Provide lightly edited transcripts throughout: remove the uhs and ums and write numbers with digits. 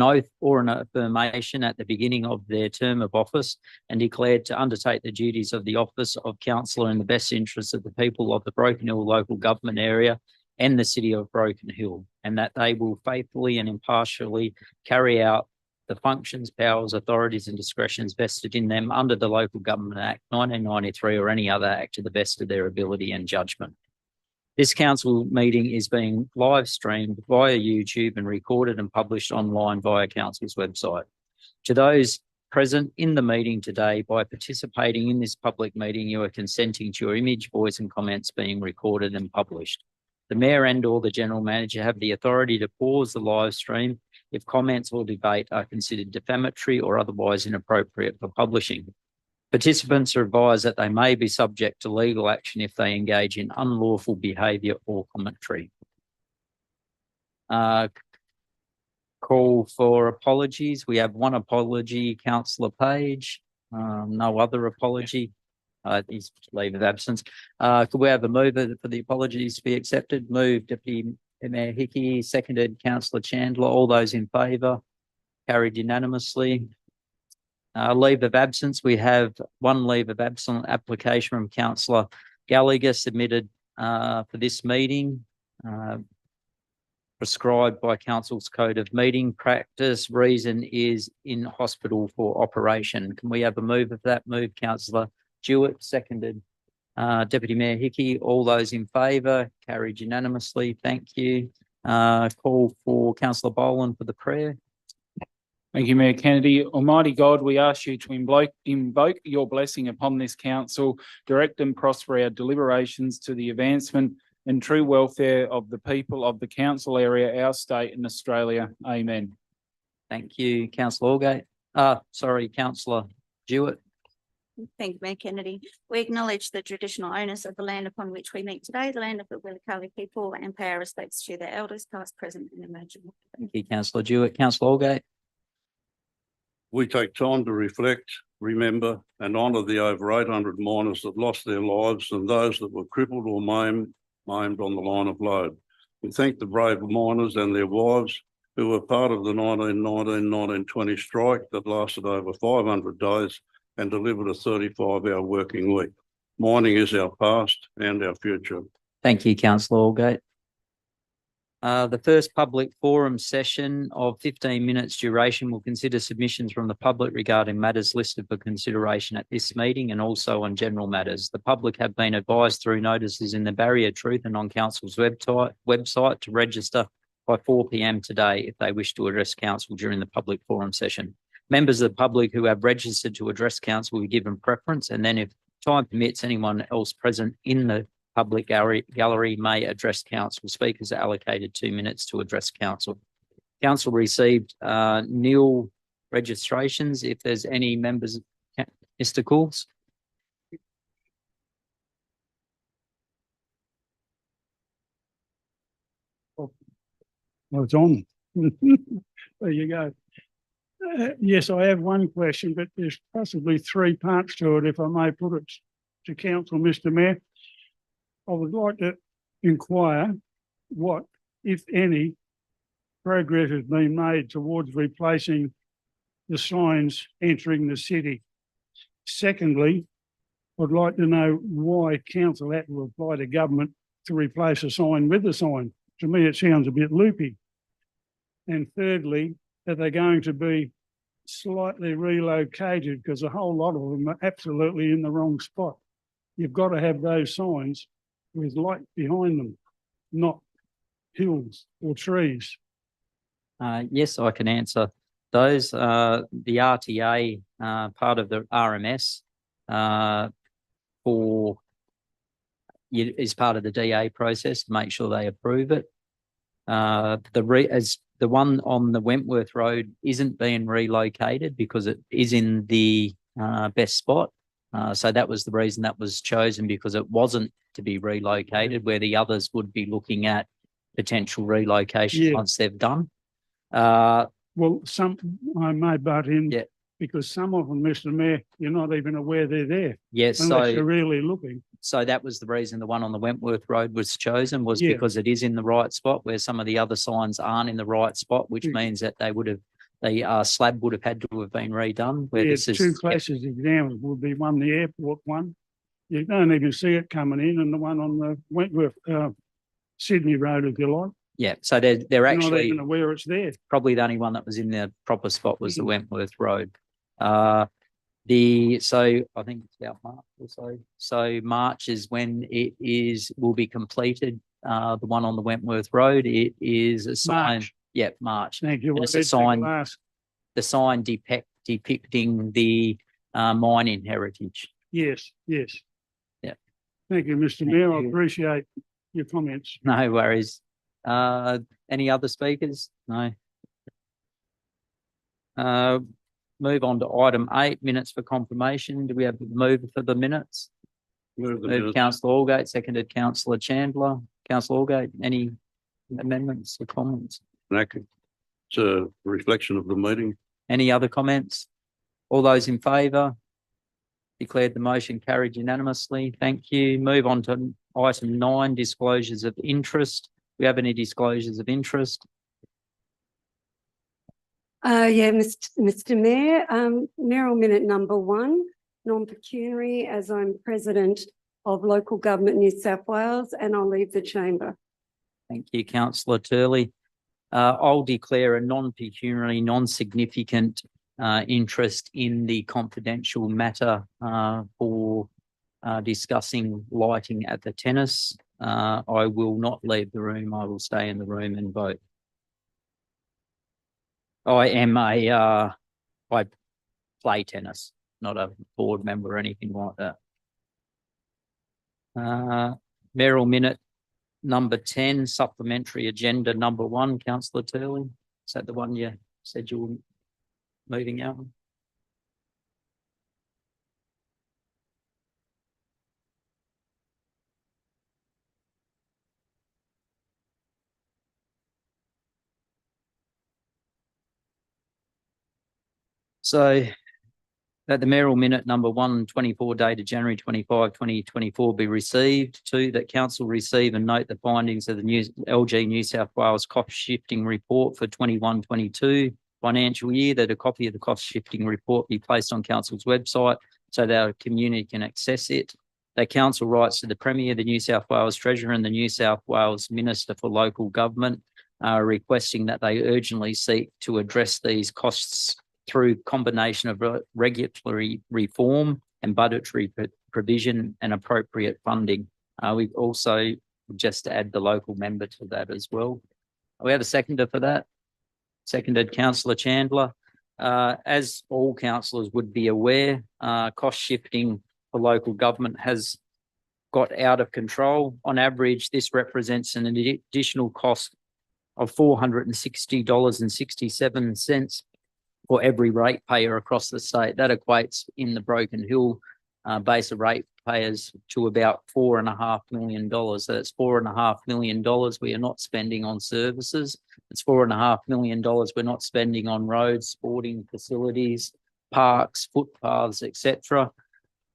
oath or an affirmation at the beginning of their term of office and declared to undertake the duties of the office of councillor in the best interests of the people of the Broken Hill local government area and the city of Broken Hill, and that they will faithfully and impartially carry out the functions, powers, authorities and discretions vested in them under the Local Government Act 1993 or any other act to the best of their ability and judgment. This council meeting is being live streamed via YouTube and recorded and published online via council's website. To those present in the meeting today, by participating in this public meeting, you are consenting to your image, voice and comments being recorded and published. The Mayor and or the General Manager have the authority to pause the live stream if comments or debate are considered defamatory or otherwise inappropriate for publishing. Participants are advised that they may be subject to legal action if they engage in unlawful behaviour or commentary. Call for apologies. We have one apology, Councillor Page. No other apology. His leave of absence. Could we have a mover for the apologies to be accepted? Move Deputy Mayor Hickey, seconded Councillor Chandler. All those in favour? Carried unanimously. Leave of absence. We have one leave of absence application from Councillor Gallagher submitted for this meeting, prescribed by Council's Code of Meeting Practice. Reason is in hospital for operation. Can we have a move of that? Move Councillor Jewett, seconded Deputy Mayor Hickey. All those in favour? Carried unanimously. Thank you. Call for Councillor Boland for the prayer. Thank you, Mayor Kennedy. Almighty God, we ask you to invoke your blessing upon this council, direct and prosper our deliberations to the advancement and true welfare of the people of the council area, our state and Australia. Amen. Thank you, Councillor Allgate. Councillor Jewett. Thank you, Mayor Kennedy. We acknowledge the traditional owners of the land upon which we meet today, the land of the Willikali people, and pay our respects to their elders, past, present and emerging. Thank you, Councillor Jewett. Councillor Allgate. We take time to reflect, remember and honour the over 800 miners that lost their lives and those that were crippled or maimed on the line of load. We thank the brave miners and their wives who were part of the 1919-1920 strike that lasted over 500 days and delivered a 35-hour working week. Mining is our past and our future. Thank you, Councillor Allgate. The first public forum session of 15 minutes duration will consider submissions from the public regarding matters listed for consideration at this meeting and also on general matters. The public have been advised through notices in the Barrier Truth and on Council's website to register by 4 p.m. today if they wish to address Council during the public forum session. Members of the public who have registered to address Council will be given preference, and then if time permits, anyone else present in the public gallery may address Council. Speakers are allocated 2 minutes to address Council. Council received nil registrations. If there's any members, Mr. Cools. Oh, it's on. There you go. Yes, I have one question, but there's possibly three parts to it, if I may put it to Council, Mr. Mayor. I would like to inquire what, if any, progress has been made towards replacing the signs entering the city. Secondly, I'd like to know why council had to apply to government to replace a sign with a sign. To me, it sounds a bit loopy. And thirdly, are they going to be slightly relocated, because a whole lot of them are absolutely in the wrong spot. You've got to have those signs with light behind them, not hills or trees. Yes, I can answer those. The RTA, part of the RMS, is part of the DA process to make sure they approve it. As the one on the Wentworth Road isn't being relocated because it is in the best spot. So that was the reason that was chosen, because it wasn't to be relocated, where the others would be looking at potential relocation once they've done. Well, I may butt in, yeah, because some of them, Mr. Mayor, you're not even aware they're there. Yes, unless you're really looking. So that was the reason the one on the Wentworth Road was chosen, was because it is in the right spot, where some of the other signs aren't in the right spot, which means that they would have the slab would have had to have been redone. Where Yeah, this is two classes exams would be one, the airport one. You don't even see it coming in, and the one on the Wentworth, Sydney Road, if you like. yeah. So they're You're not actually even aware it's there. probably the only one that was in the proper spot was the Mm. Wentworth Road. So I think it's about March or so. So March is when will be completed. The one on the Wentworth Road, it is a sign. March. Yeah, March. Thank you. And I it's a read people sign. ask. The sign depicting the mining heritage. Yes, yes. Yeah. Thank you, Mr. Thank Mayor. I you. appreciate your comments. No worries. Any other speakers? No. Move on to item 8, minutes for confirmation. Do we have a move for the minutes? Move the Moved minutes. Councillor Allgate, seconded Councillor Chandler. Councillor Allgate, any amendments or comments? It's a reflection of the meeting. Any other comments? All those in favour? Declared the motion carried unanimously. Thank you. Move on to item 9, disclosures of interest. Do we have any disclosures of interest? Yeah, Mr. Mayor, Merrill Minute number 1, non-pecuniary, as I'm President of Local Government New South Wales, and I'll leave the chamber. Thank you, Councillor Turley. I'll declare a non-pecuniary, non-significant interest in the confidential matter for discussing lighting at the tennis. I will not leave the room. I will stay in the room and vote. I play tennis, not a board member or anything like that. Merrill Minute number 10, supplementary agenda number 1, Councillor Turley. Is that the one you said you were moving out? So that the Merrill Minute number 124 dated January 25, 2024 be received. 2, that council receive and note the findings of the LG New South Wales cost shifting report for 21-22 financial year, that a copy of the cost shifting report be placed on council's website so that our community can access it. That council writes to the Premier, the New South Wales Treasurer and the New South Wales Minister for Local Government requesting that they urgently seek to address these costs through combination of regulatory reform and budgetary provision and appropriate funding. We've also just add the local member to that as well. We have a seconder for that. Seconded Councillor Chandler. As all councillors would be aware, cost shifting for local government has got out of control. On average, this represents an additional cost of $460.67 for every ratepayer across the state. That equates in the Broken Hill base of ratepayers to about $4.5 million. So that's $4.5 million we are not spending on services. It's $4.5 million we're not spending on roads, sporting facilities, parks, footpaths, etc.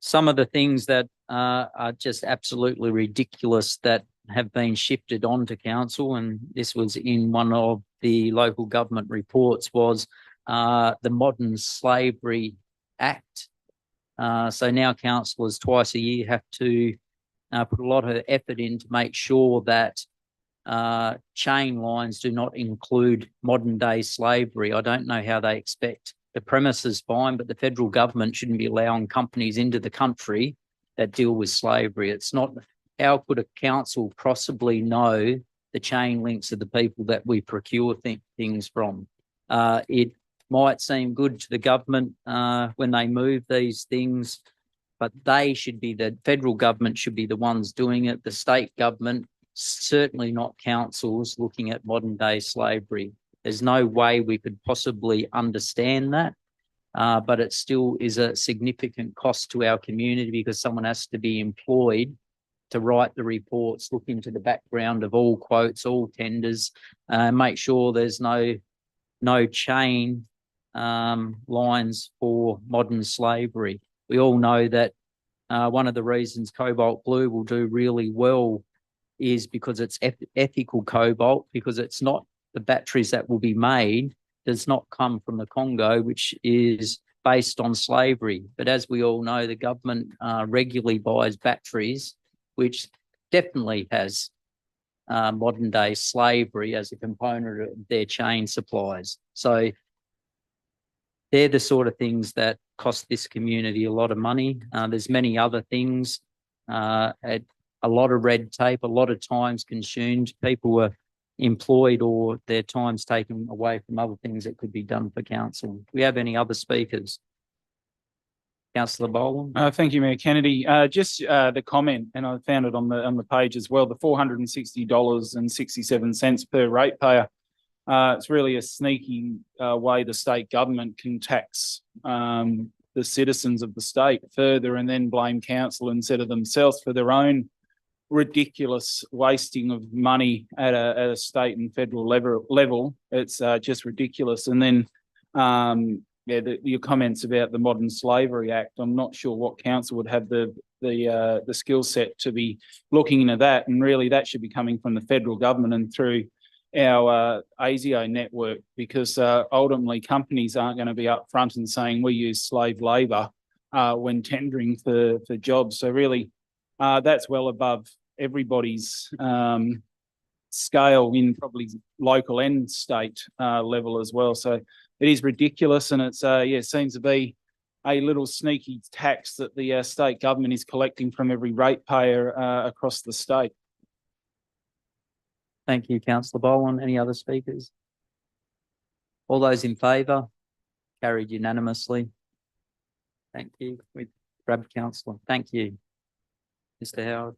Some of the things that are just absolutely ridiculous that have been shifted on to council, and this was in one of the local government reports, was the Modern Slavery Act. So now councillors twice a year have to put a lot of effort in to make sure that chain lines do not include modern day slavery. I don't know how they expect, the premise is fine, but the federal government shouldn't be allowing companies into the country that deal with slavery. It's not, how could a council possibly know the chain links of the people that we procure things from? It might seem good to the government when they move these things, but they should be, the federal government should be the ones doing it. The state government, certainly not councils looking at modern day slavery. There's no way we could possibly understand that, but it still is a significant cost to our community because someone has to be employed to write the reports, look into the background of all quotes, all tenders, make sure there's no chain lines for modern slavery. We all know that one of the reasons Cobalt Blue will do really well is because it's ethical cobalt, because it's not the batteries that will be made does not come from the Congo, which is based on slavery. But as we all know, the government regularly buys batteries, which definitely has modern day slavery as a component of their chain supplies. So they're the sort of things that cost this community a lot of money. There's many other things, a lot of red tape, a lot of times consumed. People were employed or their time's taken away from other things that could be done for council. Do we have any other speakers? Councillor Boland? Thank you, Mayor Kennedy. Just the comment, and I found it on the page as well, the $460.67 per ratepayer. It's really a sneaky way the state government can tax the citizens of the state further and then blame council instead of themselves for their own ridiculous wasting of money at a state and federal level. It's just ridiculous. And then your comments about the Modern Slavery Act, I'm not sure what council would have the skill set to be looking into that, and really that should be coming from the federal government and through our ASIO network, because ultimately companies aren't going to be up front and saying we use slave labour when tendering for jobs. So really that's well above everybody's scale in probably local and state level as well. So it is ridiculous, and it's seems to be a little sneaky tax that the state government is collecting from every ratepayer across the state. Thank you, Councillor Boland. Any other speakers? All those in favour? Carried unanimously. Thank you. We grabbed Councillor. Thank you. Mr. Howard.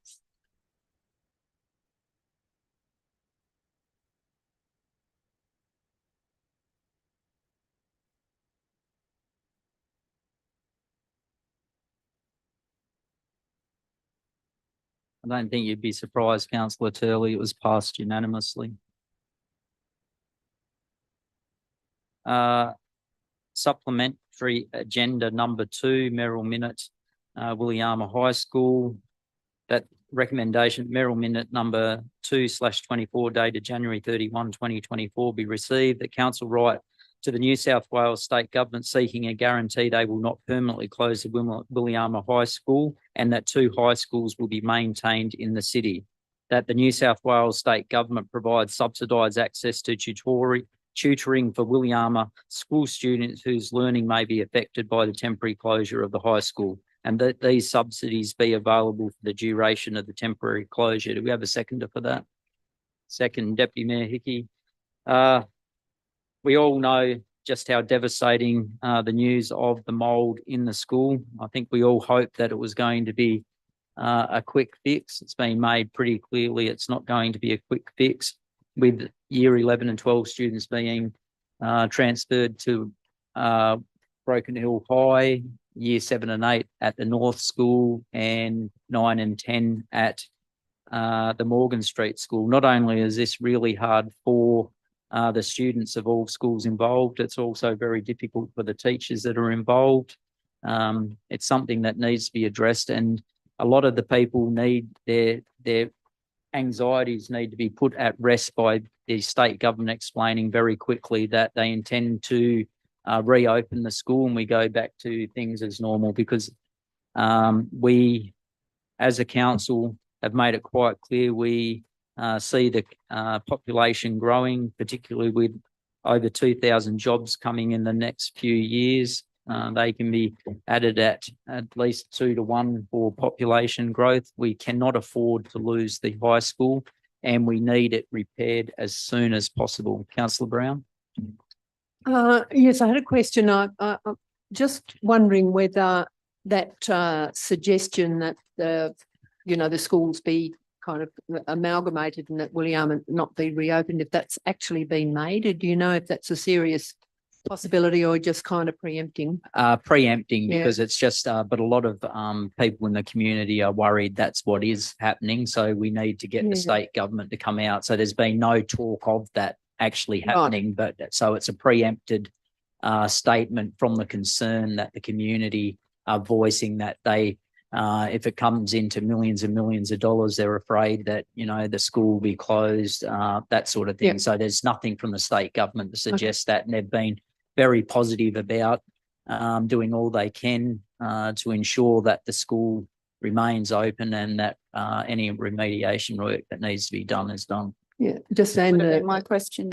I don't think you'd be surprised, Councillor Turley, it was passed unanimously. Supplementary agenda number 2, Merrill Minute, Williama High School. That recommendation, Merrill Minute number 2/24 dated January 31, 2024 be received, that council write to the New South Wales State Government seeking a guarantee they will not permanently close the Williama High School, and that 2 high schools will be maintained in the city. That the New South Wales State Government provides subsidised access to tutoring for Williama school students whose learning may be affected by the temporary closure of the high school, and that these subsidies be available for the duration of the temporary closure. Do we have a seconder for that? Second, Deputy Mayor Hickey. We all know just how devastating the news of the mould in the school. I think we all hoped that it was going to be a quick fix. It's been made pretty clearly it's not going to be a quick fix, with year 11 and 12 students being transferred to Broken Hill High, year 7 and 8 at the North School, and 9 and 10 at the Morgan Street School. Not only is this really hard for the students of all schools involved, it's also very difficult for the teachers that are involved. It's something that needs to be addressed, and a lot of the people need their anxieties need to be put at rest by the state government explaining very quickly that they intend to reopen the school and we go back to things as normal, because we as a council have made it quite clear we see the population growing, particularly with over 2,000 jobs coming in the next few years. They can be added at least 2 to 1 for population growth. We cannot afford to lose the high school, and we need it repaired as soon as possible. Councillor Brown? Yes, I had a question. I'm just wondering whether that suggestion that the schools be kind of amalgamated and that Williama not be reopened, if that's actually been made. Do you know if that's a serious possibility or just kind of preempting? Preempting, because it's just, but a lot of people in the community are worried that's what is happening. So we need to get the state government to come out. So there's been no talk of that actually happening, but so it's a preempted statement from the concern that the community are voicing, that they If it comes into millions and millions of dollars, they're afraid that, you know, the school will be closed, that sort of thing. Yeah. So there's nothing from the state government to suggest that, and they've been very positive about doing all they can to ensure that the school remains open and that any remediation work that needs to be done is done. Yeah, just and Would have been my question.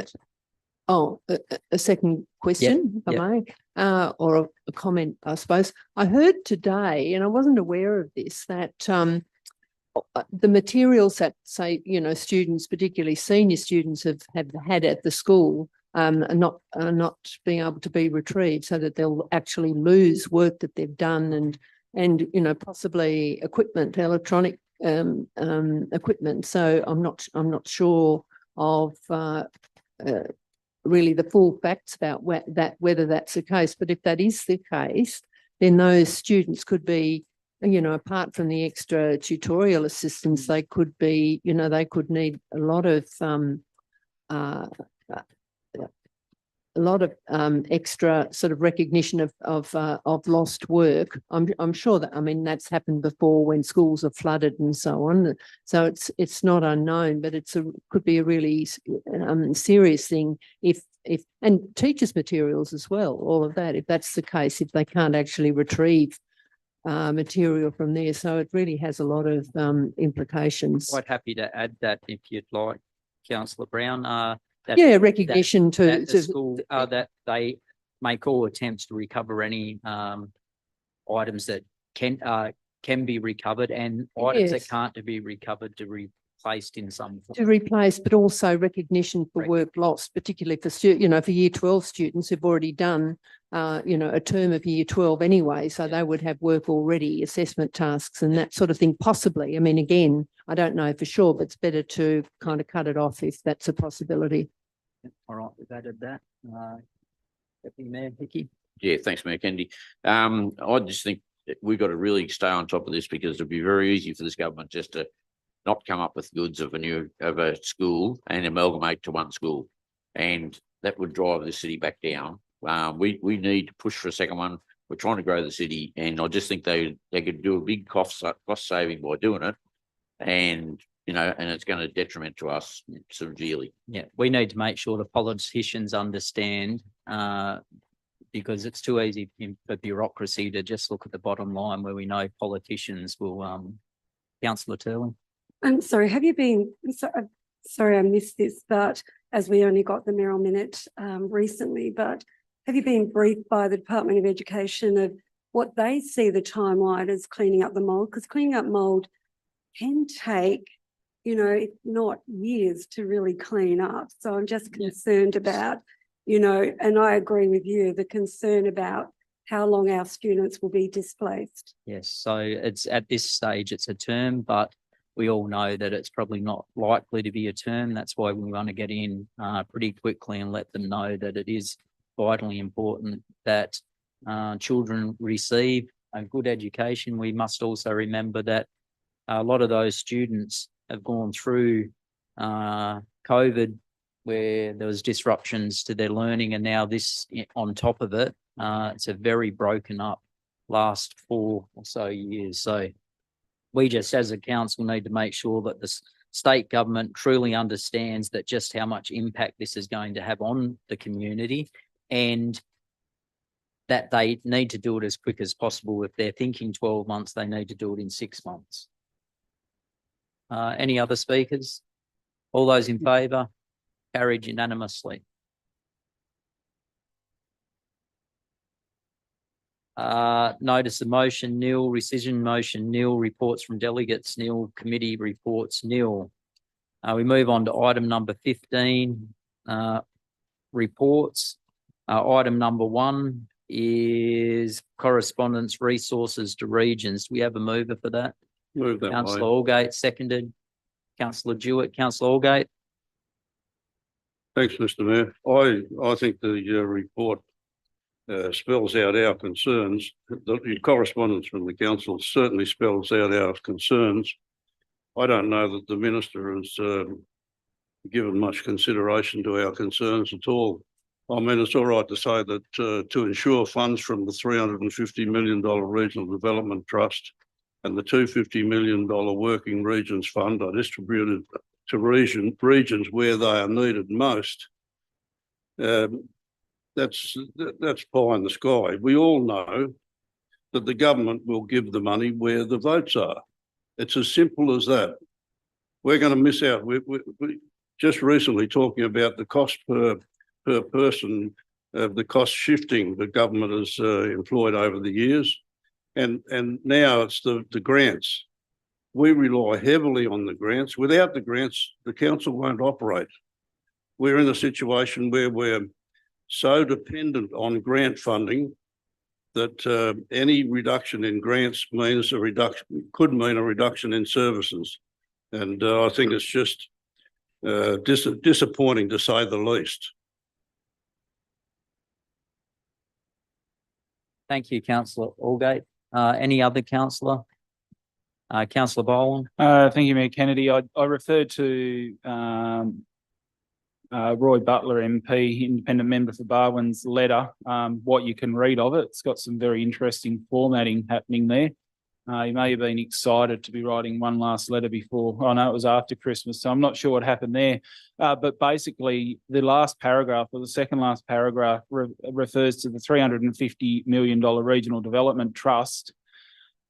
a second question, if yep. I may, or a comment, I suppose. I heard today, and I wasn't aware of this, that the materials that say, you know, students, particularly senior students, have had at the school are not being able to be retrieved, so that they'll actually lose work that they've done and you know, possibly equipment, electronic equipment. So I'm not sure of really the full facts about whether that's the case. But if that is the case, then those students could be, you know, apart from the extra tutorial assistance, they could be, you know, they could need a lot of extra sort of recognition of lost work. I'm sure that, I mean, that's happened before when schools are flooded and so on. So it's not unknown, but could be a really serious thing if and teachers' materials as well, all of that, if that's the case, if they can't actually retrieve material from there. So it really has a lot of implications. Quite happy to add that if you'd like, Councillor Brown. Yeah, recognition that to the school, that they make all attempts to recover any items that can be recovered, and items that Yes. can't be recovered to be placed in some form. to replace, but also recognition for Correct. work lost, particularly for you know, for year 12 students who've already done you know, a term of year 12 anyway, so they would have work already, assessment tasks and that sort of thing, possibly. I mean, again, I don't know for sure, but it's better to kind of cut it off if that's a possibility. All right, we've added that. Deputy Mayor Hickey. Yeah, thanks, Mayor Kennedy. I just think that we've got to really stay on top of this, because it'd be very easy for this government just to not come up with goods of a school and amalgamate to one school, and that would drive the city back down. We need to push for a second one. We're trying to grow the city, and I just think they could do a big cost saving by doing it, and you know, and it's going to detriment to us severely. Yeah, we need to make sure the politicians understand, because it's too easy for bureaucracy to just look at the bottom line, where we know politicians will. Councillor Turley. I'm sorry, have you been, sorry I missed this, but as we only got the Merrill Minute recently, but have you been briefed by the Department of Education of what they see the timeline as cleaning up the mould? Because cleaning up mould can take, you know, if not years to really clean up. So I'm just concerned about, you know, and I agree with you, the concern about how long our students will be displaced. Yes, so it's at this stage, it's a term, but we all know that it's probably not likely to be a term. That's why we want to get in pretty quickly and let them know that it is vitally important that children receive a good education. We must also remember that a lot of those students have gone through COVID, where there was disruptions to their learning, and now this on top of it. It's a very broken up last 4 or so years. So we just as a council need to make sure that the state government truly understands that just how much impact this is going to have on the community, and that they need to do it as quick as possible. If they're thinking 12 months, they need to do it in 6 months. Any other speakers? All those in favour? Carried unanimously. Notice of motion nil, rescission motion nil, reports from delegates nil, committee reports nil. We move on to item number 15, reports. Item number 1 is correspondence resources to regions. Do we have a mover for that? Move that Councillor way. Allgate, seconded. Councillor Jewett. Councillor Allgate. Thanks, Mr. Mayor. I think the report spells out our concerns. The correspondence from the council certainly spells out our concerns. I don't know that the minister has given much consideration to our concerns at all. I mean, it's all right to say that to ensure funds from the $350 million Regional Development Trust and the $250 million working regions fund are distributed to regions where they are needed most. That's pie in the sky. We all know that the government will give the money where the votes are. It's as simple as that. We're going to miss out. We just recently talking about the cost per person, the cost shifting the government has employed over the years. And now it's the grants. We rely heavily on the grants. Without the grants, the council won't operate. We're in a situation where we're so dependent on grant funding that any reduction in grants means could mean a reduction in services. And I think it's just disappointing, to say the least. Thank you, councillor Allgate. Any other councillor? Councillor Boland? Thank you, Mayor Kennedy. I referred to Roy Butler MP, independent member for Barwon's letter, what you can read of it. It's got some very interesting formatting happening there. He may have been excited to be writing one last letter before. I know it was after Christmas, so I'm not sure what happened there. But basically, the last paragraph, or the second last paragraph, refers to the $350 million Regional Development Trust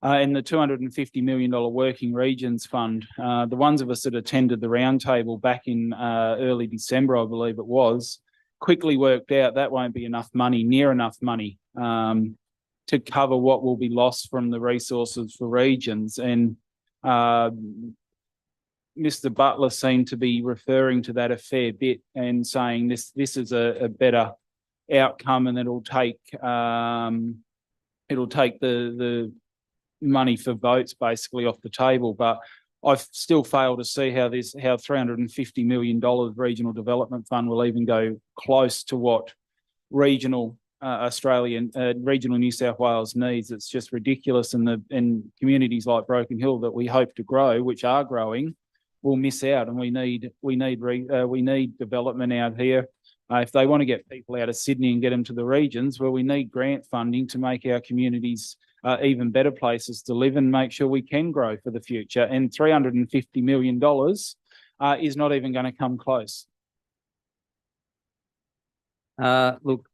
and the $250 million Working Regions Fund. The ones of us that attended the roundtable back in early December, I believe it was, quickly worked out that won't be enough money, near enough money, to cover what will be lost from the resources for regions. And Mr. Butler seemed to be referring to that a fair bit and saying this is a better outcome, and it'll take the money for votes basically off the table. But I've still failed to see how $350 million Regional Development Fund will even go close to what regional regional New South Wales needs. It's just ridiculous. And communities like Broken Hill that we hope to grow, which are growing, will miss out. And we need development out here. If they want to get people out of Sydney and get them to the regions, well, we need grant funding to make our communities even better places to live and make sure we can grow for the future. And $350 million is not even going to come close. Look,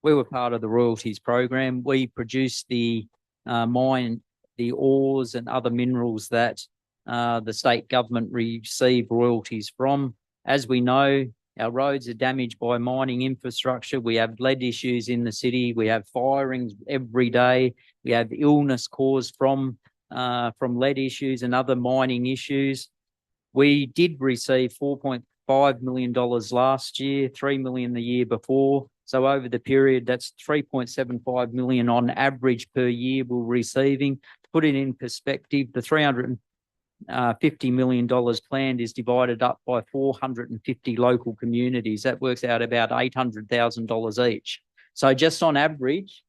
we were part of the royalties program. We produced the ores and other minerals that the state government receive royalties from. As we know, our roads are damaged by mining infrastructure. We have lead issues in the city. We have firings every day. We have illness caused from lead issues and other mining issues. We did receive $4.5 million last year, $3 million the year before. So over the period, that's $3.75 million on average per year we're receiving. To put it in perspective, the $350 million planned is divided up by 450 local communities. That works out about $800,000 each. So just on average,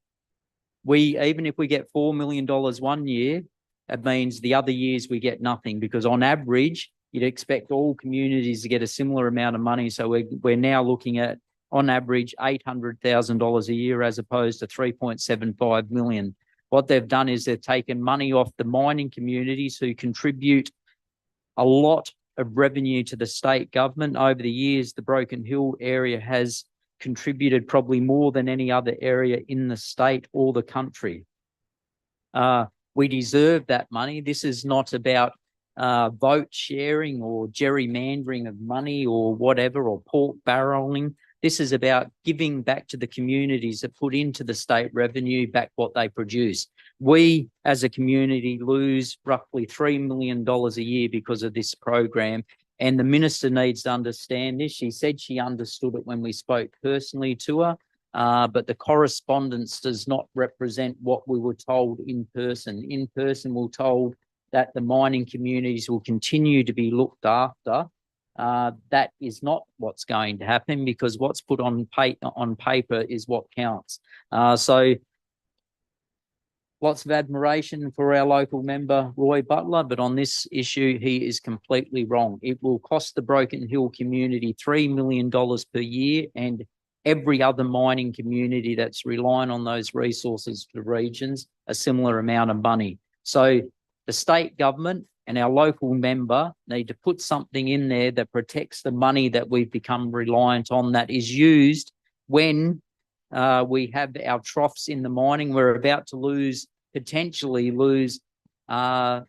even if we get $4 million one year, it means the other years we get nothing, because on average, you'd expect all communities to get a similar amount of money. So we're now looking at, on average, $800,000 a year as opposed to $3.75 million. What they've done is they've taken money off the mining communities who contribute a lot of revenue to the state government. Over the years, the Broken Hill area has contributed probably more than any other area in the state or the country. We deserve that money. This is not about vote sharing or gerrymandering of money or whatever, or pork barreling. This is about giving back to the communities that put into the state revenue back what they produce. We, as a community, lose roughly $3 million a year because of this program. And the minister needs to understand this. She said she understood it when we spoke personally to her, but the correspondence does not represent what we were told in person. In person, we're told that the mining communities will continue to be looked after. That is not what's going to happen, because what's put on paper is what counts. So lots of admiration for our local member, Roy Butler, but on this issue, he is completely wrong. It will cost the Broken Hill community $3 million per year, and every other mining community that's relying on those resources for regions a similar amount of money. So the state government and our local member need to put something in there that protects the money that we've become reliant on, that is used when we have our troughs in the mining. We're about to potentially lose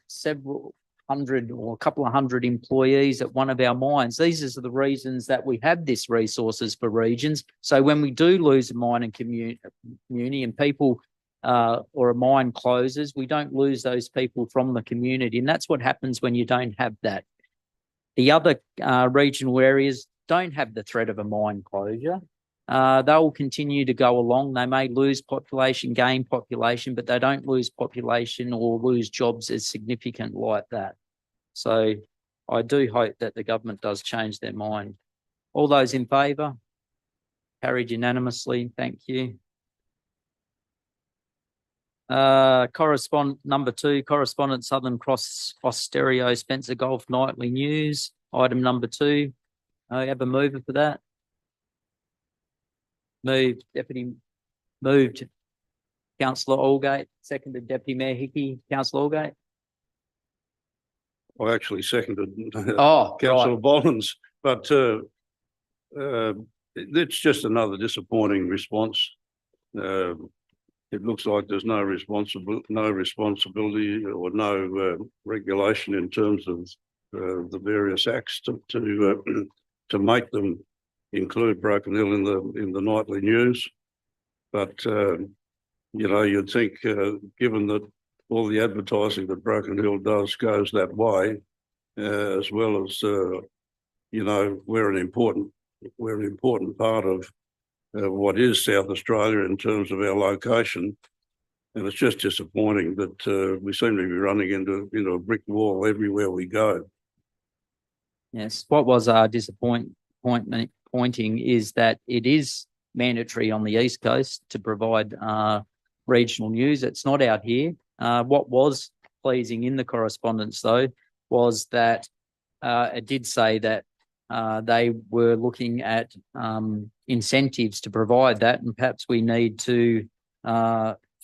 several hundred or a couple of hundred employees at one of our mines. These are the reasons that we have this resources for regions. So when we do lose a mining community and people or a mine closes, we don't lose those people from the community. And that's what happens when you don't have that. The other regional areas don't have the threat of a mine closure. They'll continue to go along. They may lose population, gain population, but they don't lose population or lose jobs as significant like that. So I do hope that the government does change their mind. All those in favour? Carried unanimously. Thank you. Number 2, correspondent Southern Cross Austereo Spencer Golf Nightly News. Item number 2. I have a mover for that. Moved Councillor Allgate, seconded Deputy Mayor Hickey. Councillor Allgate. I actually seconded Oh, Councillor Bollins, but it's just another disappointing response. It looks like there's no responsibility or no regulation in terms of the various acts to make them include Broken Hill in the nightly news. But you know, you'd think given that all the advertising that Broken Hill does goes that way, as well as you know, we're an important part of what is South Australia in terms of our location. And it's just disappointing that we seem to be running into a brick wall everywhere we go. Yes, what was disappointing is that it is mandatory on the East Coast to provide regional news. It's not out here. What was pleasing in the correspondence, though, was that it did say that they were looking at incentives to provide that, and perhaps we need to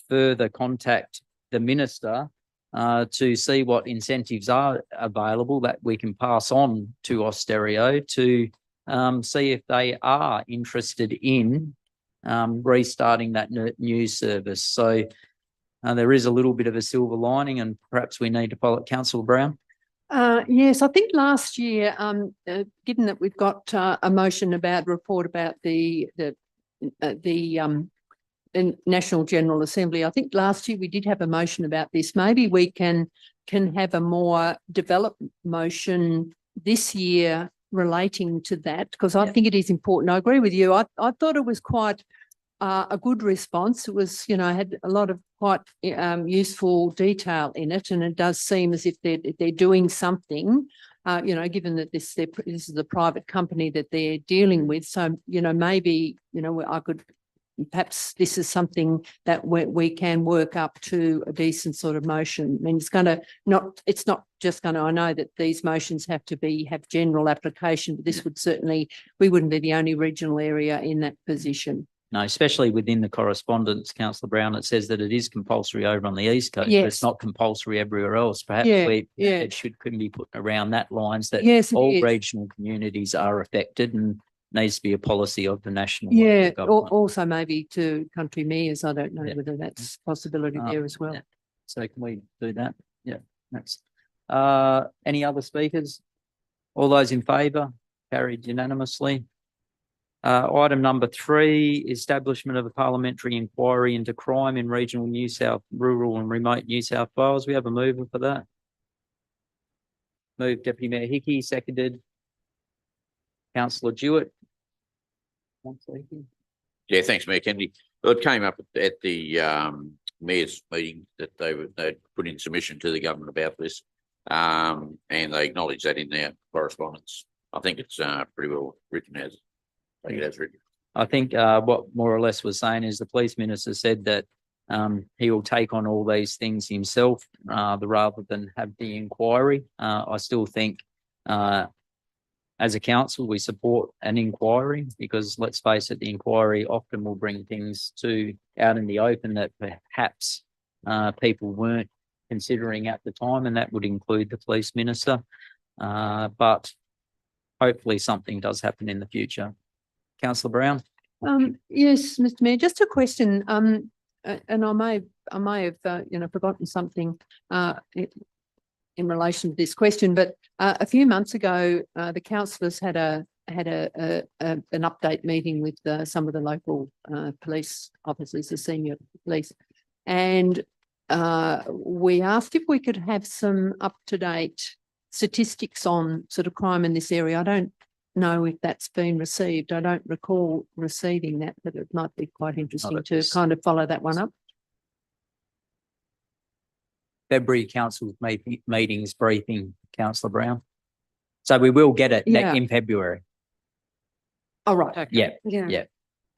further contact the minister to see what incentives are available that we can pass on to Austereo to see if they are interested in restarting that news service. So there is a little bit of a silver lining, and perhaps we need to follow it. Councillor Brown. Yes, I think last year, given that we've got a motion about report about the National General Assembly, I think last year we did have a motion about this. Maybe we can have a more developed motion this year relating to that, because I think it is important. I agree with you. I thought it was quite a good response. It was, you know, had a lot of quite useful detail in it, and it does seem as if they're doing something, you know, given that this is a private company that they're dealing with. So, you know, maybe, you know, I could, perhaps this is something that we can work up to a decent sort of motion. I mean, it's not just going to, I know that these motions have general application, but this would certainly, we wouldn't be the only regional area in that position. No, especially within the correspondence, Councillor Brown, it says that it is compulsory over on the East Coast, but it's not compulsory everywhere else. Perhaps it could be put around that lines that all regional communities are affected, and needs to be a policy of the national government. Also maybe to country mayors. I don't know whether that's a possibility there as well. So can we do that? Yeah, next. Any other speakers? All those in favour? Carried unanimously. Item number 3, establishment of a parliamentary inquiry into crime in regional rural and remote New South Wales. We have a mover for that. Moved Deputy Mayor Hickey, seconded Councillor Jewett. Yeah, thanks, Mayor Kennedy. Well, it came up at the mayor's meeting that they'd put in submission to the government about this, and they acknowledged that in their correspondence. I think it's pretty well written as. I think that's written. I think what more or less was saying is the police minister said that he will take on all these things himself rather than have the inquiry. I still think as a council we support an inquiry, because let's face it, the inquiry often will bring things out in the open that perhaps people weren't considering at the time, and that would include the police minister. But hopefully something does happen in the future. Councillor Brown? Yes, Mr. Mayor, just a question, and I may have, forgotten something, in relation to this question, but, a few months ago, the councillors had an update meeting with, some of the local, police officers, the senior police. And, we asked if we could have some up-to-date statistics on sort of crime in this area. I don't know if that's been received. I don't recall receiving that, but it might be quite interesting at to this- kind of follow that one up. February council meetings briefing, Councillor Brown. So we will get it Yeah. in February. All right. Yeah, Yeah. Yeah.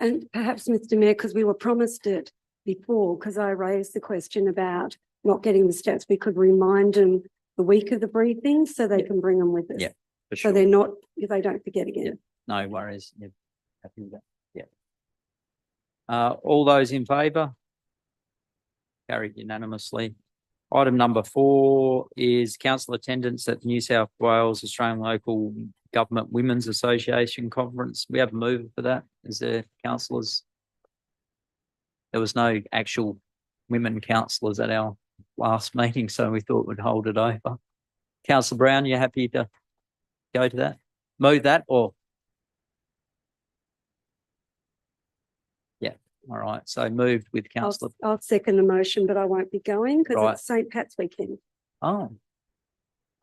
And perhaps, Mr. Mayor, because we were promised it before, because I raised the question about not getting the stats, we could remind them the week of the briefing so they can bring them with us. Yeah, for So sure. they're not, if they don't forget again. No worries. Yep. Happy with that. Yeah. All those in favour? Carried unanimously. Item number 4 is council attendance at the New South Wales Australian Local Government Women's Association Conference. We have a mover for that. Is there councillors? There was no actual women councillors at our last meeting, so we thought we'd hold it over. Councillor Brown, you happy to go to that? Move that or? Yeah, all right. So moved with councillor. I'll second the motion, but I won't be going because Right. it's St. Pat's weekend. Oh.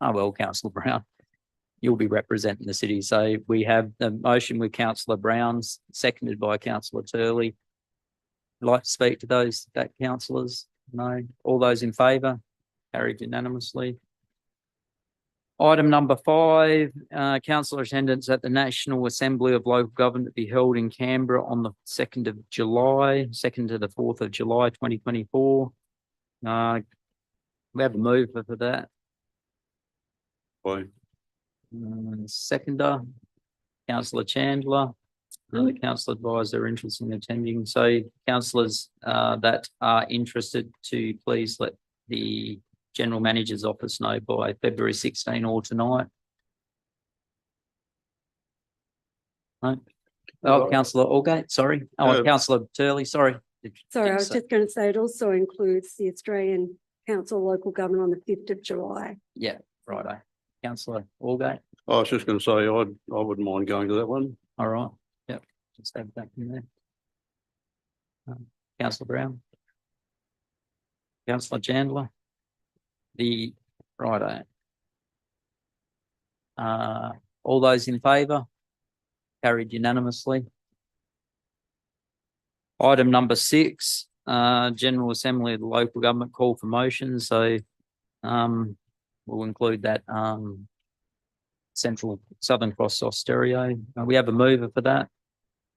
Oh, well, councillor Brown, you'll be representing the city. So we have the motion with councillor Brown's, seconded by councillor Turley. Like to speak to that councillors? No. All those in favour? Carried unanimously. Item number 5, councillor attendance at the National Assembly of Local Government to be held in Canberra on the 2nd of July, 2nd to the 4th of July, 2024. We have a mover for that. Aye. Seconder, councillor Chandler. The council advised they're interested in attending. So councillors that are interested to please let the General Manager's office know by February 16 or tonight. No? Oh, councillor Allgate, sorry. Oh, councillor Turley, sorry. Sorry, I was So- just going to say it also includes the Australian Council of Local Government on the 5th of July. Yeah, righto. Councillor Allgate, I was just going to say, I wouldn't mind going to that one. all right. Yep, just have that in there. Councillor Brown. Councillor Chandler. Righto. All those in favour? Carried unanimously. Item number 6, General Assembly of the Local Government call for motions. So we'll include that Central Southern Cross Austereo. We have a mover for that.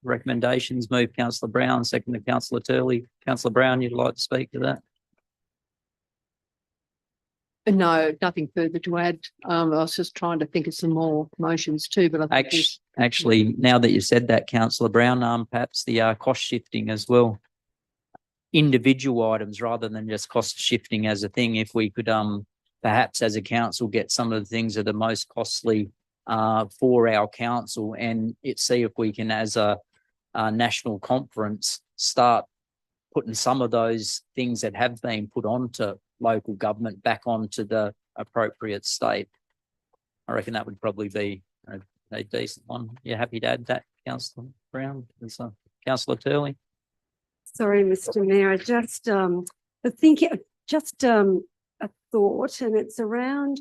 Recommendations, move councillor Brown, seconded councillor Turley. Councillor Brown, you'd like to speak to that? No, nothing further to add. I was just trying to think of some more motions too, but I think there's- Actually, now that you said that, councillor Brown, perhaps the cost shifting as well. Individual items rather than just cost shifting as a thing. If we could perhaps as a council get some of the things that are most costly for our council and see if we can as a national conference start putting some of those things that have been put onto local government back onto the appropriate state. I reckon that would probably be a decent one. You happy to add that, councillor Brown? Councillor Turley? Sorry, Mr. Mayor, I just thinking, a thought, and it's around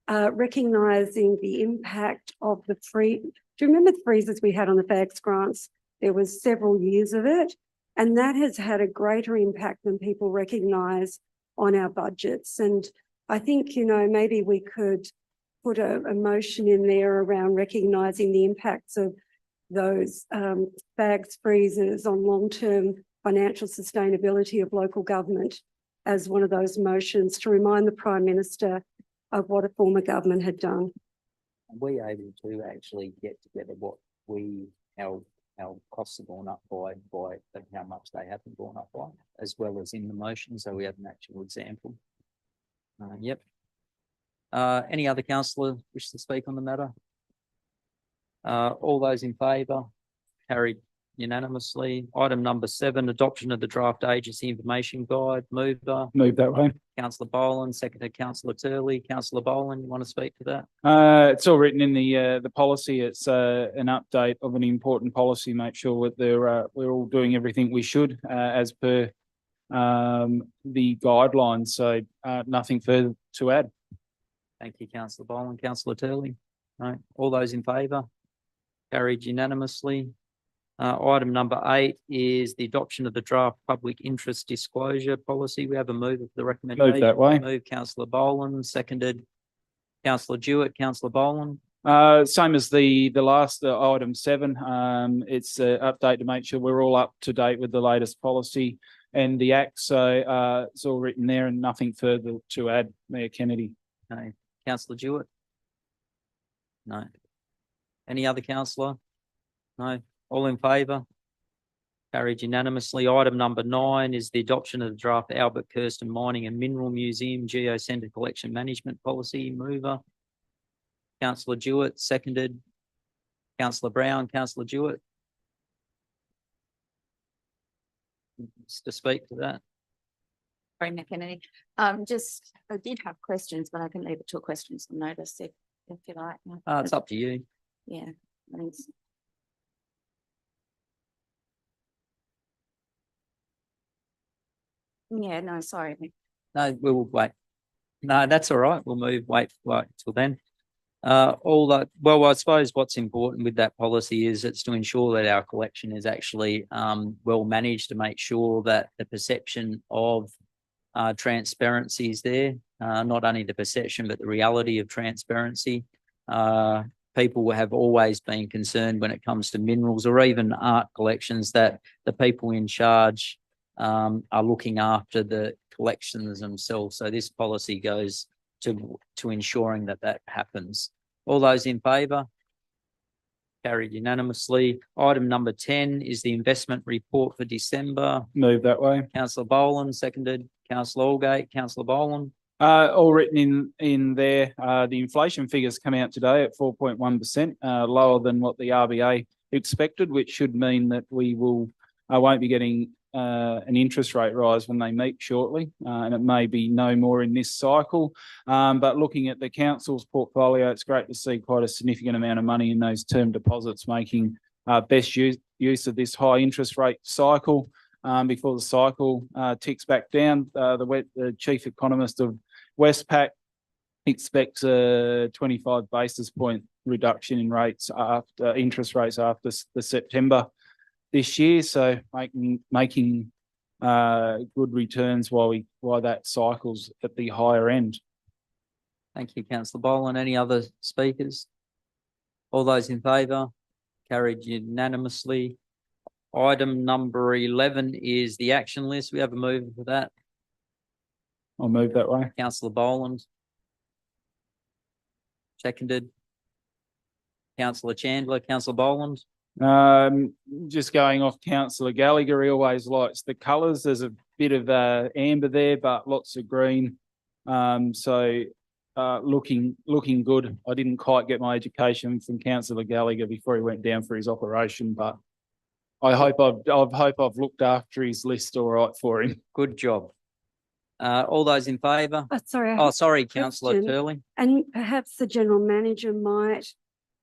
recognising the impact of the free. Do you remember the freezes we had on the FAGS grants? There was several years of it, and that has had a greater impact than people recognise on our budgets. And I think, maybe we could put a motion in there around recognising the impacts of those FAGS freezes on long-term financial sustainability of local government as one of those motions to remind the Prime Minister of what a former government had done. Are we able to actually get together what our costs have gone up by but how much they haven't gone up by, as well as in the motion, so we have an actual example? Yep. Any other councillor wish to speak on the matter? All those in favour? Carried unanimously. Item number 7, adoption of the draft agency information guide. Mover, Move that way. councillor Boland, seconded councillor Turley. Councillor Boland, you want to speak to that? It's all written in the policy. It's an update of an important policy. Make sure that we're all doing everything we should as per the guidelines. So nothing further to add. Thank you, councillor Boland. Councillor Turley? No. All those in favour? Carried unanimously. Item number 8 is the adoption of the draft public interest disclosure policy. We have a move of the recommendation. Move that way. Move councillor Boland, seconded councillor Jewett. Councillor Boland? Same as the last item 7. It's an update to make sure we're all up to date with the latest policy and the act. So it's all written there and nothing further to add, Mayor Kennedy. No. Councillor Jewett? No. Any other councillor? No. All in favour? Carried unanimously. Item number 9 is the adoption of the draft Albert Kirsten Mining and Mineral Museum Geocentre Collection Management Policy. Mover, councillor Jewett, seconded councillor Brown. Councillor Jewett? To speak to that? Sorry, Mayor Kennedy. Just, I did have questions, but I can leave it to questions on notice if you like. It's up to you. Yeah, thanks. Yeah, no, sorry. No, we'll wait. No, that's all right. We'll wait till then. Well, I suppose what's important with that policy is it's to ensure that our collection is actually well managed, to make sure that the perception of transparency is there, not only the perception, but the reality of transparency. People have always been concerned when it comes to minerals or even art collections that the people in charge are looking after the collections themselves. So this policy goes to ensuring that happens. All those in favour? Carried unanimously. Item number 10 is the investment report for December. Move that way. Councillor Boland, seconded. Councillor Allgate. Councillor Boland? All written in there. The inflation figures come out today at 4.1%, lower than what the RBA expected, which should mean that we won't be getting an interest rate rise when they meet shortly, and it may be no more in this cycle. But looking at the council's portfolio, it's great to see quite a significant amount of money in those term deposits, making best use of this high interest rate cycle before the cycle ticks back down. The chief economist of Westpac expects a 25 basis point reduction in rates after interest rates after the September this year, so making good returns while that cycle's at the higher end. Thank you, councillor Boland. Any other speakers? All those in favour? Carried unanimously. Item number 11 is the action list. We have a move for that. I'll move that way. Councillor Boland. Seconded. Councillor Chandler. Councillor Boland? Just going off Councillor Gallagher, he always likes the colours. There's a bit of amber there, but lots of green. So looking good. I didn't quite get my education from Councillor Gallagher before he went down for his operation, but I hope I've looked after his list all right for him. Good job. All those in favour? Sorry. I have Oh, a sorry, councillor question. Turley. And perhaps the general manager might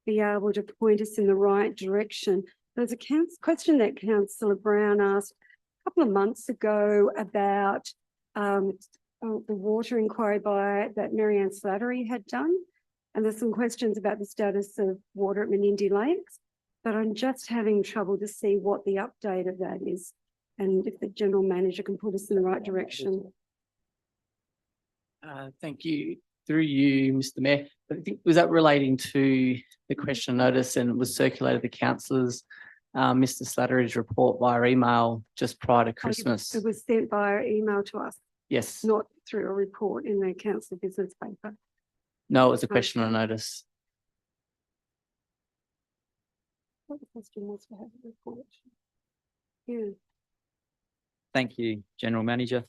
be able to point us in the right direction. There's a question that Councillor Brown asked a couple of months ago about the water inquiry that Marianne Slattery had done. And there's some questions about the status of water at Menindee Lakes, but I'm just having trouble to see what the update of that is. And if the general manager can put us in the right direction. Thank you. Through you, Mr. Mayor. I think, was that relating to the question notice and it was circulated to councillors, Mr. Slattery's report via email just prior to Christmas? It was sent via email to us, Yes. not through a report in the council business paper. No, it was a question on notice. What the question was to have a report. Yeah. Thank you, General Manager.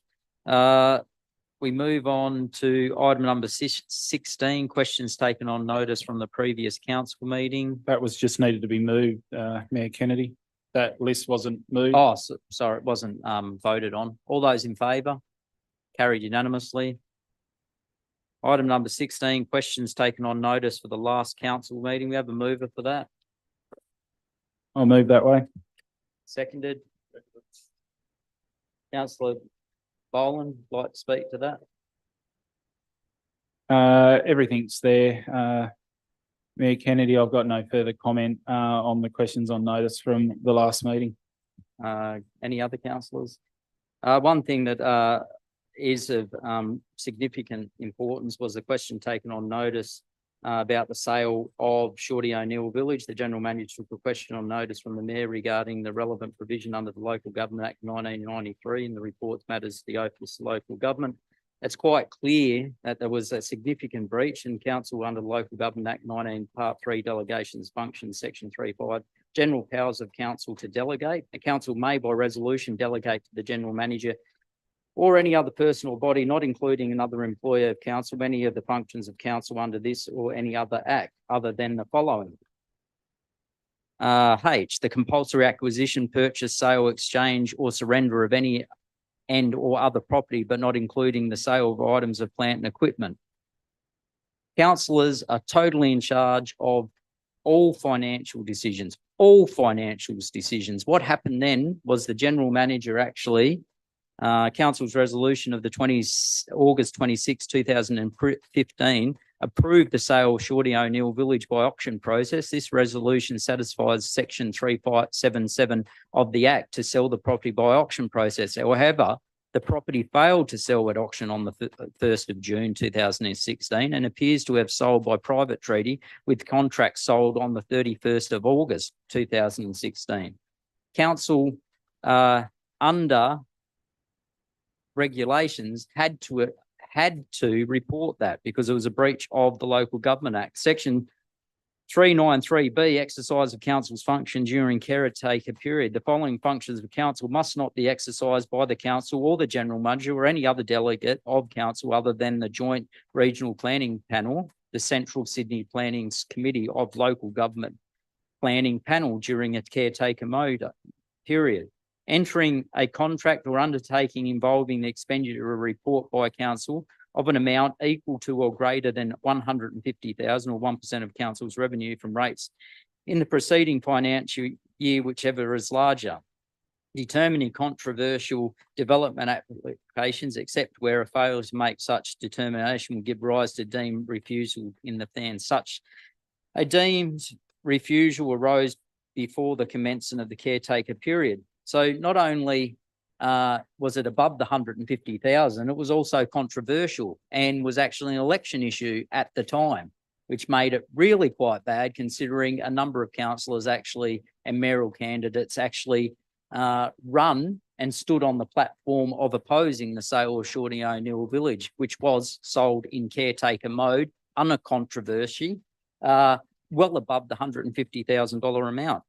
We move on to item number 16, questions taken on notice from the previous council meeting. That was just needed to be moved, Mayor Kennedy. That list wasn't moved. Oh, sorry, it wasn't voted on. All those in favour? Carried unanimously. Item number 16, questions taken on notice for the last council meeting. We have a mover for that. I'll move that way. Seconded. Councillor Boland, like to speak to that? Everything's there. Mayor Kennedy, I've got no further comment on the questions on notice from the last meeting. Any other councillors? One thing that is of significant importance was the question taken on notice about the sale of Shorty O'Neill Village. The General Manager took a question on notice from the Mayor regarding the relevant provision under the Local Government Act 1993 in the reports matters to the Office of Local Government. It's quite clear that there was a significant breach in Council under the Local Government Act 19 Part 3 Delegations Functions Section 3.5. General powers of council to delegate. A council may by resolution delegate to the General Manager or any other person or body, not including another employer of council, any of the functions of council under this or any other act other than the following. H, the compulsory acquisition, purchase, sale, exchange or surrender of any and or other property, but not including the sale of items of plant and equipment. Councillors are totally in charge of all financial decisions, What happened then was the General Manager actually Council's resolution of the August 26, 2015 approved the sale of Shorty O'Neill Village by auction process. This resolution satisfies section 3577 of the Act to sell the property by auction process. However, the property failed to sell at auction on the 1st of June 2016 and appears to have sold by private treaty with contracts sold on the 31st of August 2016. Council under regulations had to report that because it was a breach of the Local Government Act. Section 393B, exercise of council's function during caretaker period. The following functions of council must not be exercised by the council or the General Manager or any other delegate of council other than the Joint Regional Planning Panel, the Central Sydney Planning Committee of Local Government Planning Panel during a caretaker mode period. Entering a contract or undertaking involving the expenditure of a report by council of an amount equal to or greater than 150,000 or 1% of council's revenue from rates in the preceding financial year, whichever is larger. Determining controversial development applications, except where a failure to make such determination will give rise to deemed refusal in the plan. Such a deemed refusal arose before the commencement of the caretaker period. So not only was it above the 150,000, it was also controversial and was actually an election issue at the time, which made it really quite bad considering a number of councillors actually and mayoral candidates actually run and stood on the platform of opposing the sale of Shorty O'Neill Village, which was sold in caretaker mode under controversy, well above the $150,000 amount.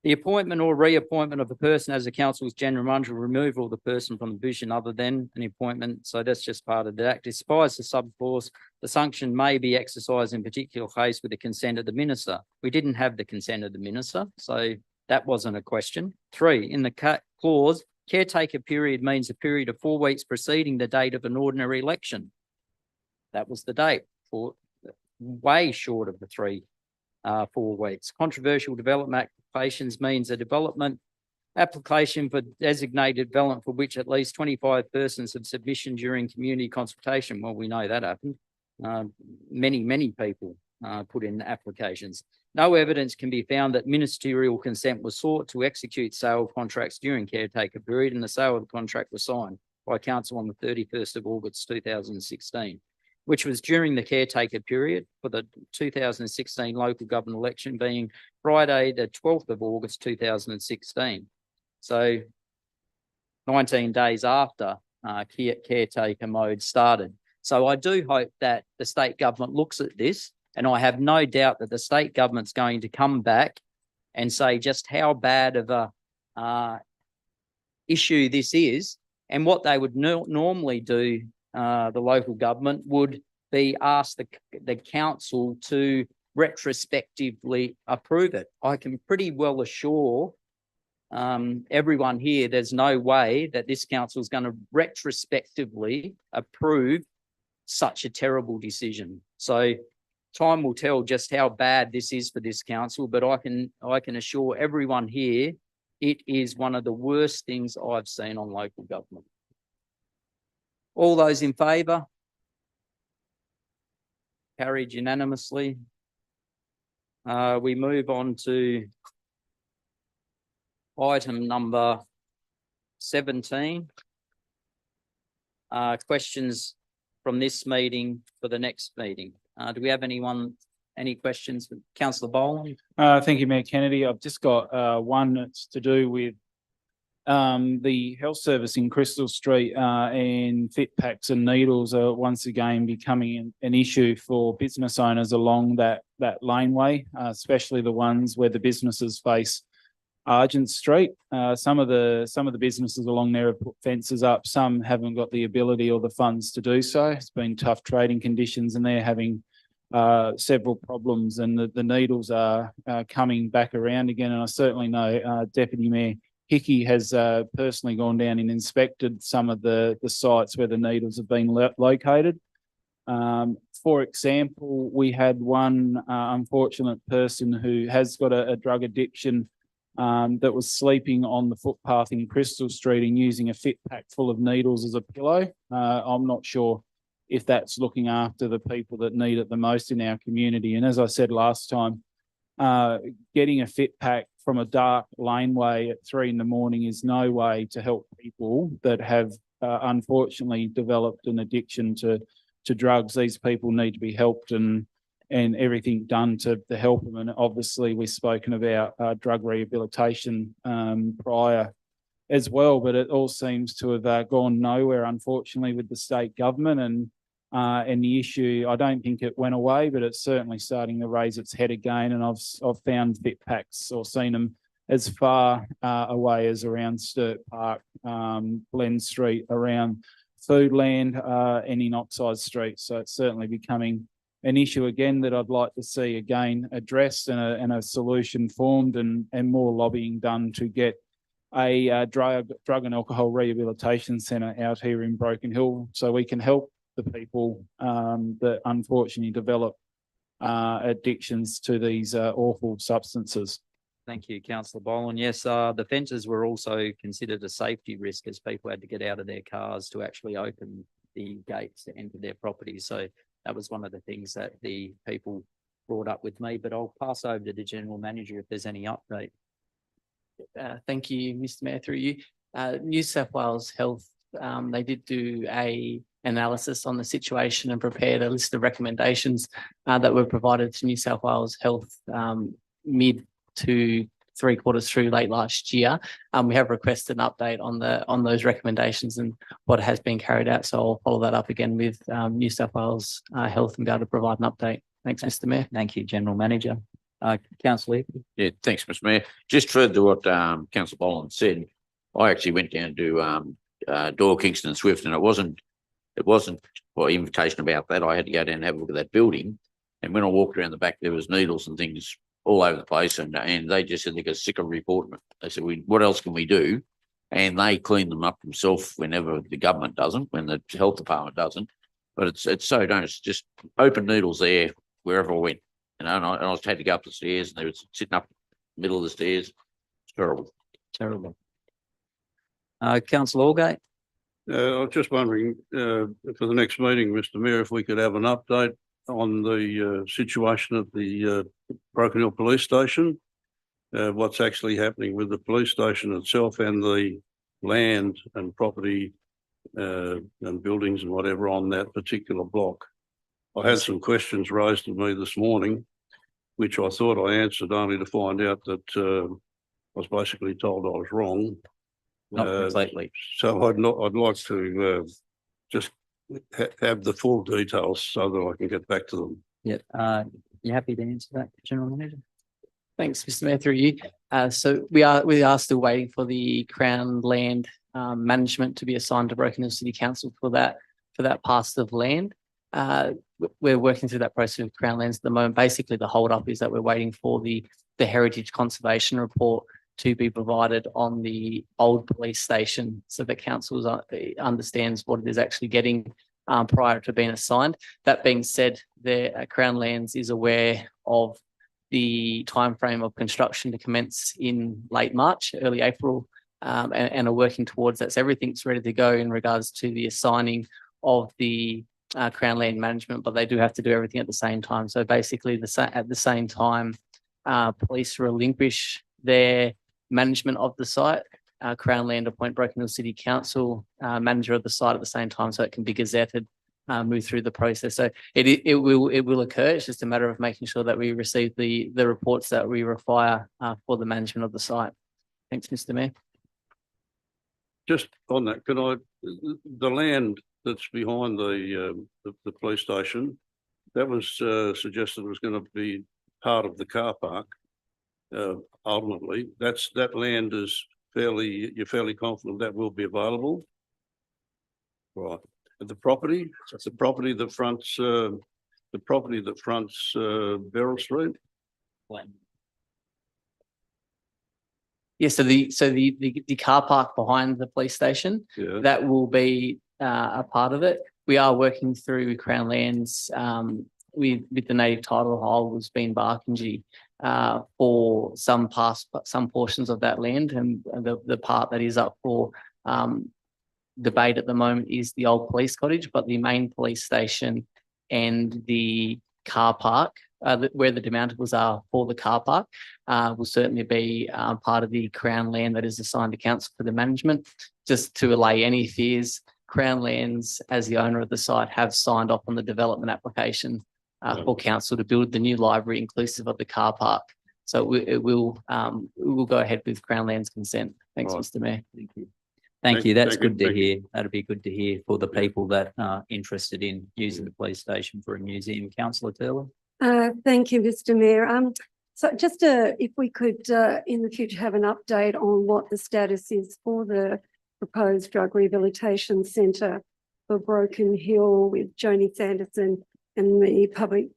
The appointment or reappointment of a person as a council's general manager, removal of the person from the position other than an appointment. So that's just part of the act. Despite the subclause, the sanction may be exercised in particular case with the consent of the minister. We didn't have the consent of the minister, so that wasn't a question. 3, in the clause, caretaker period means a period of 4 weeks preceding the date of an ordinary election. That was the date, for way short of the 4 weeks. Controversial development applications means a development application for designated development for which at least 25 persons have submission during community consultation. Well, we know that happened. Many people put in applications. No evidence can be found that ministerial consent was sought to execute sale contracts during caretaker period, and the sale of the contract was signed by council on the 31st of August 2016. Which was during the caretaker period for the 2016 local government election being Friday, the 12th of August, 2016. So 19 days after caretaker mode started. So I do hope that the state government looks at this, and I have no doubt that the state government's going to come back and say just how bad of a issue this is, and what they would normally do the local government would be ask the council to retrospectively approve it. I can pretty well assure everyone here, there's no way that this council is going to retrospectively approve such a terrible decision. So time will tell just how bad this is for this council, but I can assure everyone here, it is one of the worst things I've seen on local government. All those in favour? Carried unanimously. We move on to item number 17. Questions from this meeting for the next meeting. Do we have any questions for Councillor Boland? Thank you, Mayor Kennedy. I've just got one that's to do with the health service in Crystal Street and fit packs and needles are once again becoming an issue for business owners along that laneway, especially the ones where the businesses face Argent Street. Some of the businesses along there have put fences up. Some haven't got the ability or the funds to do so. It's been tough trading conditions, and they're having several problems. And the needles are coming back around again. And I certainly know Deputy Mayor Hickey has personally gone down and inspected some of the sites where the needles have been located. For example, we had one unfortunate person who has got a drug addiction that was sleeping on the footpath in Crystal Street and using a fit pack full of needles as a pillow. I'm not sure if that's looking after the people that need it the most in our community. And as I said last time, getting a fit pack from a dark laneway at 3 a.m. is no way to help people that have unfortunately developed an addiction to drugs. These people need to be helped and everything done to help them. And obviously we've spoken about drug rehabilitation prior as well, but it all seems to have gone nowhere, unfortunately, with the state government. And the issue, I don't think it went away, but it's certainly starting to raise its head again. And I've found fit packs or seen them as far away as around Sturt Park, Glen Street, around Foodland, and in Oxide Street. So it's certainly becoming an issue again that I'd like to see again addressed and a solution formed and more lobbying done to get a drug and alcohol rehabilitation centre out here in Broken Hill so we can help the people that unfortunately develop addictions to these awful substances. Thank you, Councillor Boland. Yes, the fences were also considered a safety risk as people had to get out of their cars to actually open the gates to enter their property. So that was one of the things that the people brought up with me, but I'll pass over to the General Manager if there's any update. Thank you, Mr. Mayor, through you. New South Wales Health, they did do a analysis on the situation and prepared a list of recommendations that were provided to New South Wales Health mid to 3/4 through late last year. We have requested an update on those recommendations and what has been carried out. So I'll follow that up again with New South Wales Health and be able to provide an update. Thanks, Mr. Mayor. Thank you, General Manager. Councillor. Yeah, thanks, Mr. Mayor. Just further to what Councillor Boland said, I actually went down to Door Kingston and Swift, and it wasn't for invitation about that. I had to go down and have a look at that building, and when I walked around the back, there was needles and things all over the place, and they just said they got sick of reporting it. They said, what else can we do? And they clean them up themselves whenever the government doesn't, when the health department doesn't. But it's so don't. It's just open needles there wherever I went. You know, and I was had to go up the stairs, and they were sitting up in the middle of the stairs. It's terrible. Terrible. Councillor Allgate. I was just wondering, for the next meeting, Mr. Mayor, if we could have an update on the situation at the Broken Hill Police Station, what's actually happening with the police station itself and the land and property and buildings and whatever on that particular block. I had some questions raised to me this morning, which I thought I answered, only to find out that I was basically told I was wrong. Not completely. So I'd like to just have the full details so that I can get back to them. Yep. You happy to answer that, General Manager? Thanks, Mr. Mayor, through you. So we are still waiting for the Crown land management to be assigned to Broken Hill City Council for that. for that parcel of land. We're working through that process with Crown Lands at the moment. Basically, the holdup is that we're waiting for the heritage conservation report to be provided on the old police station, so that council understands what it is actually getting prior to being assigned. That being said, Crown Lands is aware of the timeframe of construction to commence in late March, early April, and are working towards that. So everything's ready to go in regards to the assigning of the Crown Land Management, but they do have to do everything at the same time. So basically, at the same time, police relinquish their management of the site. Crown Land appoint Broken Hill City Council manager of the site at the same time, so it can be gazetted, move through the process. So it will occur. It's just a matter of making sure that we receive the reports that we require for the management of the site. Thanks, Mr. Mayor. Just on that, the land that's behind the police station, that was suggested was going to be part of the car park. Ultimately, that land is you're fairly confident that will be available, right? And the property that fronts Beryl Street. Yeah, so the car park behind the police station, Yeah. that will be a part of it. We are working through Crown Lands with the native title holders being Barkindji for some portions of that land, and the part that is up for debate at the moment is the old police cottage, but the main police station and the car park where the demountables are for the car park will certainly be part of the Crown Land that is assigned to council for the management. Just to allay any fears, Crown Lands, as the owner of the site, have signed off on the development application for council to build the new library inclusive of the car park. So it will go ahead with Crown Lands consent. Thanks, Right. Mr. Mayor. Thank you. Thank you. That's Thank you. good to Thank you. hear. That'd be good to hear for the people that are interested in using the police station for a museum. Councillor Turley. Thank you, Mr. Mayor. So just if we could in the future have an update on what the status is for the proposed drug rehabilitation centre for Broken Hill with Joni Sanderson and the Public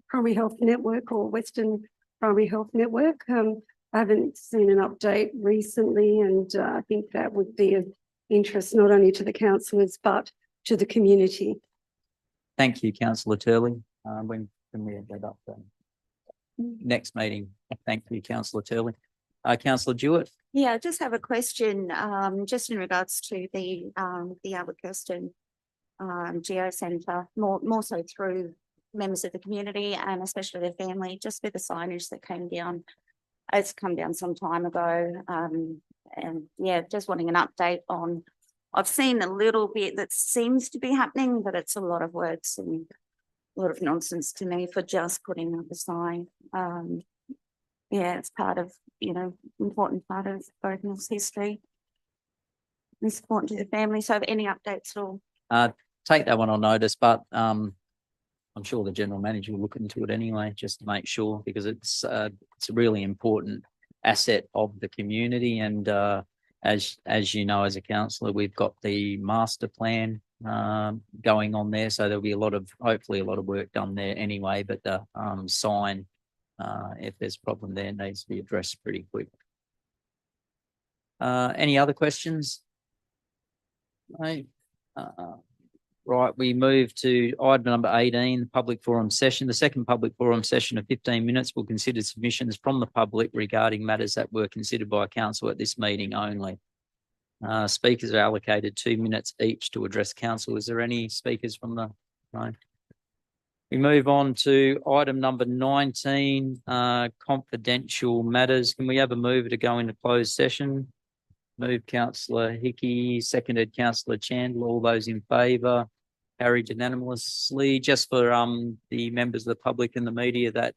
Primary Health Network or Western Primary Health Network. I haven't seen an update recently, and I think that would be of interest not only to the councillors but to the community. Thank you, Councillor Turley. When can we have that update? Next meeting. Thank you, Councillor Turley. Councillor Jewett. Yeah, I just have a question, just in regards to the Albert Kirsten Geo Centre, more so through members of the community and especially the family, just with the signage that came down. It's come down some time ago, and yeah, just wanting an update on. I've seen a little bit that seems to be happening, but it's a lot of words and a lot of nonsense to me for just putting up a sign. Yeah, it's part of, important part of Broken Hill's history. It's important to the family. So any updates at all? Take that one on notice, but I'm sure the general manager will look into it anyway, just to make sure, because it's a really important asset of the community. And as you know, as a councillor, we've got the master plan going on there, so there'll be hopefully a lot of work done there anyway. But the sign, if there's a problem there, needs to be addressed pretty quick. Any other questions? No. Right, we move to item number 18, the public forum session. The second public forum session of 15 minutes will consider submissions from the public regarding matters that were considered by council at this meeting only. Speakers are allocated 2 minutes each to address council. Is there any speakers from the? No. We move on to item number 19, confidential matters. Can we have a mover to go into closed session? Move Councillor Hickey, seconded Councillor Chandler. All those in favour? Carried unanimously. Just for the members of the public and the media that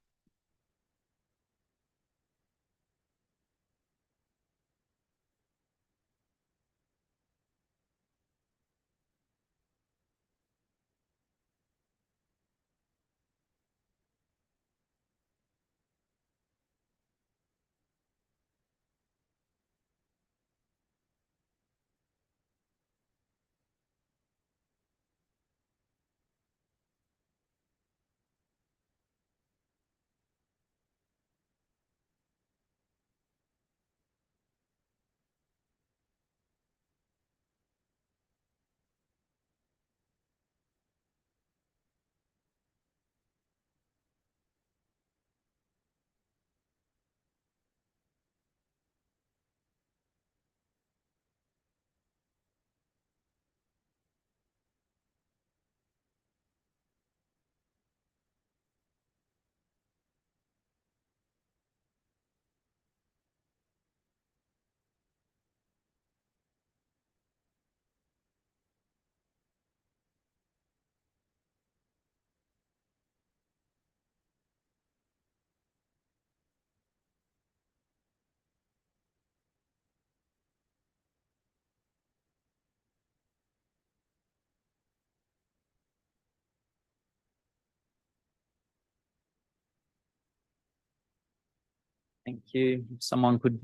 Thank you. If someone could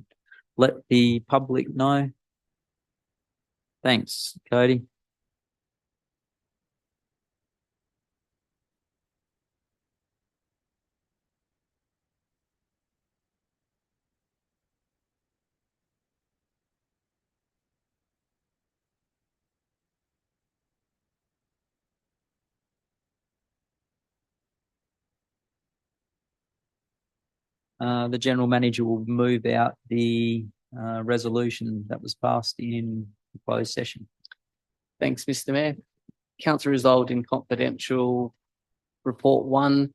let the public know. Thanks, Cody. The general manager will move out the resolution that was passed in closed session. Thanks, Mr. Mayor. Council resolved in confidential report 1,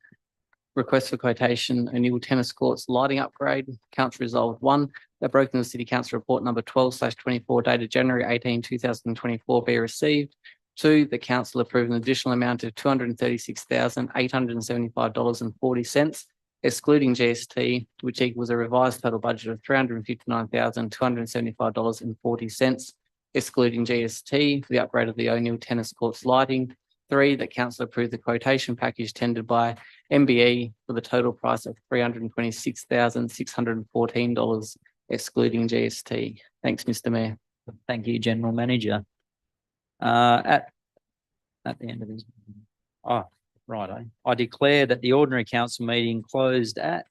request for quotation, O'Neill Tennis Courts lighting upgrade. Council resolved 1, that Broken Hill City Council report number 12/24 dated January 18, 2024 be received. 2, the council approve an additional amount of $236,875.40, excluding GST, which equals a revised total budget of $359,275.40, excluding GST, for the upgrade of the O'Neill Tennis Courts lighting. 3, that council approve the quotation package tendered by MBE for the total price of $326,614, excluding GST. Thanks, Mr. Mayor. Thank you, General Manager. At the end of this. Oh, right. I declare that the ordinary council meeting closed at